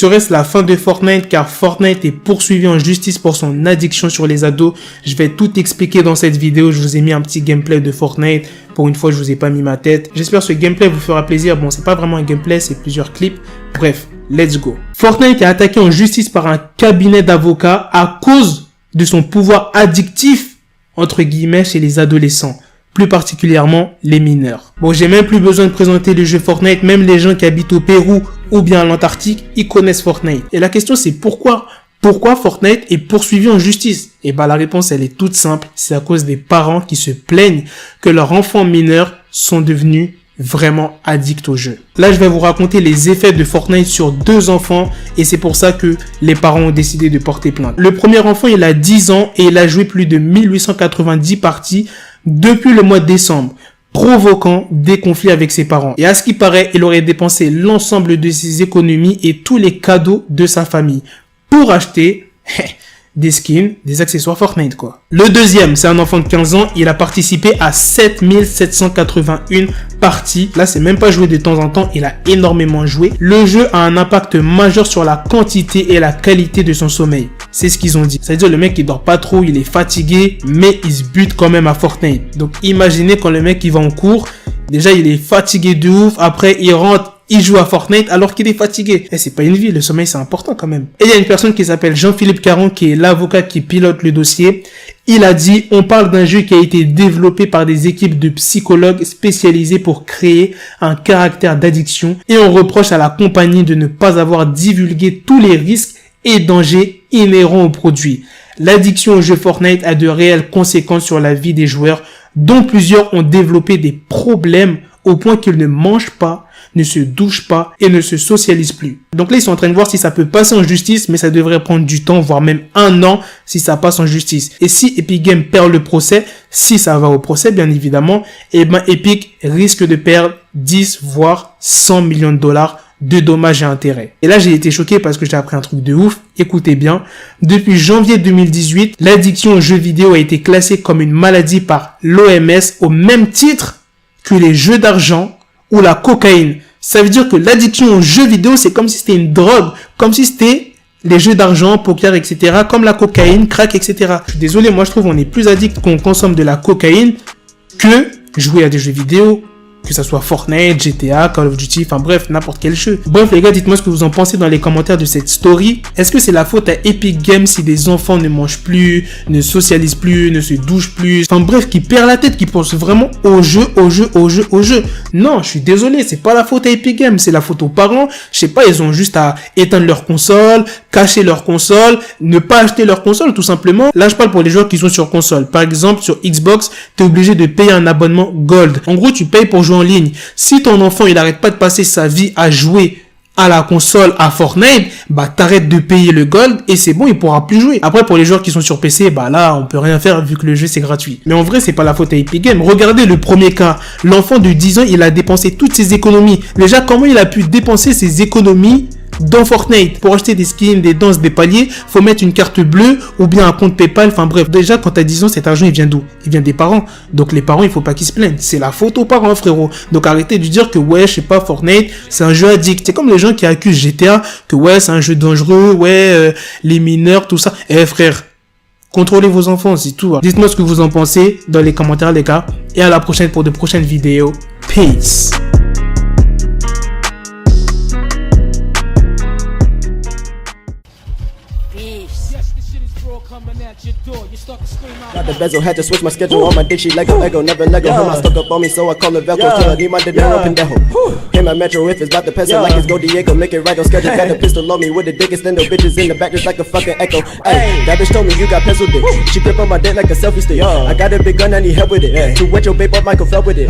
Serait-ce la fin de Fortnite car Fortnite est poursuivi en justice pour son addiction sur les ados? Je vais tout expliquer dans cette vidéo. Je vous ai mis un petit gameplay de Fortnite. Pour une fois, je vous ai pas mis ma tête. J'espère que ce gameplay vous fera plaisir. Bon, c'est pas vraiment un gameplay, c'est plusieurs clips. Bref, let's go. Fortnite est attaqué en justice par un cabinet d'avocats à cause de son pouvoir addictif, entre guillemets, chez les adolescents. Plus particulièrement les mineurs. Bon, j'ai même plus besoin de présenter le jeu Fortnite, même les gens qui habitent au Pérou ou bien à l'Antarctique, ils connaissent Fortnite. Et la question c'est pourquoi Fortnite est poursuivi en justice? Et bah la réponse elle est toute simple, c'est à cause des parents qui se plaignent que leurs enfants mineurs sont devenus vraiment addicts au jeu. Là, je vais vous raconter les effets de Fortnite sur 2 enfants et c'est pour ça que les parents ont décidé de porter plainte. Le premier enfant, il a 10 ans et il a joué plus de 1890 parties depuis le mois de décembre, provoquant des conflits avec ses parents. Et à ce qui paraît, il aurait dépensé l'ensemble de ses économies et tous les cadeaux de sa famille pour acheter des skins, des accessoires Fortnite quoi. Le deuxième, c'est un enfant de 15 ans, il a participé à 7781 parties. Là, c'est même pas joué de temps en temps, il a énormément joué. Le jeu a un impact majeur sur la quantité et la qualité de son sommeil. C'est ce qu'ils ont dit. C'est-à-dire le mec il dort pas trop, il est fatigué, mais il se bute quand même à Fortnite. Donc imaginez quand le mec il va en cours, déjà il est fatigué de ouf, après il rentre, il joue à Fortnite alors qu'il est fatigué. Et c'est pas une vie, le sommeil c'est important quand même. Et il y a une personne qui s'appelle Jean-Philippe Caron qui est l'avocat qui pilote le dossier. Il a dit, on parle d'un jeu qui a été développé par des équipes de psychologues spécialisés pour créer un caractère d'addiction et on reproche à la compagnie de ne pas avoir divulgué tous les risques et dangers inhérents au produit. L'addiction au jeu Fortnite a de réelles conséquences sur la vie des joueurs, dont plusieurs ont développé des problèmes au point qu'ils ne mangent pas, ne se douchent pas et ne se socialisent plus. Donc là, ils sont en train de voir si ça peut passer en justice, mais ça devrait prendre du temps, voire même 1 an si ça passe en justice. Et si Epic Games perd le procès, si ça va au procès, bien évidemment, eh ben Epic risque de perdre 10 voire 100 millions de dollars de dommages et intérêts. Et là, j'ai été choqué parce que j'ai appris un truc de ouf. Écoutez bien. Depuis janvier 2018, l'addiction aux jeux vidéo a été classée comme une maladie par l'OMS au même titre que les jeux d'argent ou la cocaïne. Ça veut dire que l'addiction aux jeux vidéo, c'est comme si c'était une drogue, comme si c'était les jeux d'argent, poker, etc., comme la cocaïne, crack, etc. Je suis désolé, moi je trouve qu'on est plus addict qu'on consomme de la cocaïne que jouer à des jeux vidéo, que ça soit Fortnite, GTA, Call of Duty, enfin bref, n'importe quel jeu. Bref les gars, dites-moi ce que vous en pensez dans les commentaires de cette story. Est-ce que c'est la faute à Epic Games si des enfants ne mangent plus, ne socialisent plus, ne se douchent plus, enfin bref, qui perdent la tête, qui pensent vraiment au jeu. Non, je suis désolé, c'est pas la faute à Epic Games, c'est la faute aux parents. Je sais pas, ils ont juste à éteindre leur console, cacher leur console, ne pas acheter leur console tout simplement. Là, je parle pour les joueurs qui sont sur console. Par exemple, sur Xbox, t'es obligé de payer un abonnement Gold. En gros, tu payes pour jouer en ligne. Si ton enfant il arrête pas de passer sa vie à jouer à la console, à Fortnite, bah t'arrêtes de payer le gold et c'est bon, il pourra plus jouer. Après pour les joueurs qui sont sur PC, bah là on peut rien faire vu que le jeu c'est gratuit. Mais en vrai c'est pas la faute à Epic Games. Regardez le premier cas, l'enfant de 10 ans il a dépensé toutes ses économies. Déjà comment il a pu dépenser ses économies dans Fortnite? Pour acheter des skins, des danses, des paliers, faut mettre une carte bleue ou bien un compte PayPal. Enfin bref, déjà quand t'as 10 ans, cet argent il vient d'où? Il vient des parents. Donc les parents, il faut pas qu'ils se plaignent. C'est la faute aux parents, frérot. Donc arrêtez de dire que ouais, je sais pas, Fortnite, c'est un jeu addict. C'est comme les gens qui accusent GTA que ouais, c'est un jeu dangereux, ouais, les mineurs, tout ça. Eh frère, contrôlez vos enfants, c'est tout. Dites-moi ce que vous en pensez dans les commentaires les gars. Et à la prochaine pour de prochaines vidéos. Peace. Got the bezel, had to switch my schedule on my dick, she Lego, never Lego. Her mouth stuck up on me, so I call her Velcro. Till I need my dinero pendejo. Hit my metro if it's about to peso, like it's Go Diego, make it right on schedule. Got the pistol on me with the dick extender, bitches in the back just like a fucking echo. Ay, that bitch told me you got pencil dick. She grip on my dick like a selfie stick. I got a big gun, I need help with it. To wet your babe up, Michael fell with it.